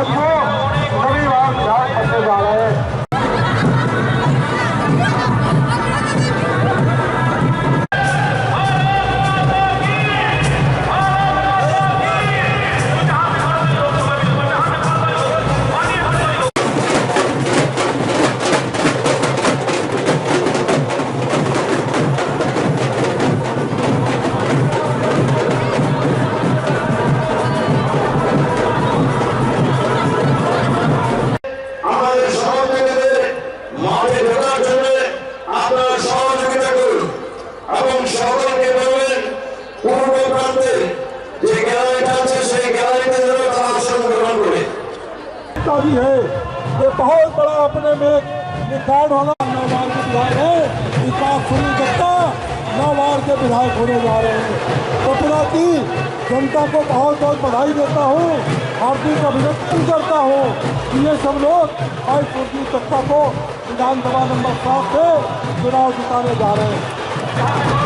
साथियों सभी बार ध्यान रखने जा रहे हैं। भी है ये बहुत बड़ा अपने में रिकॉर्ड होना। 9 बार के विधायक है विकास दत्ता 9 बार के विधायक होने जा रहे हैं। त्रिपुरा की जनता को बहुत बहुत बधाई देता हूँ, हार्दिक अभिनंदन करता हूँ कि ये सब लोग KOKTHUM दत्ता को विधानसभा नंबर 7 से चुनाव जिताने जा रहे हैं।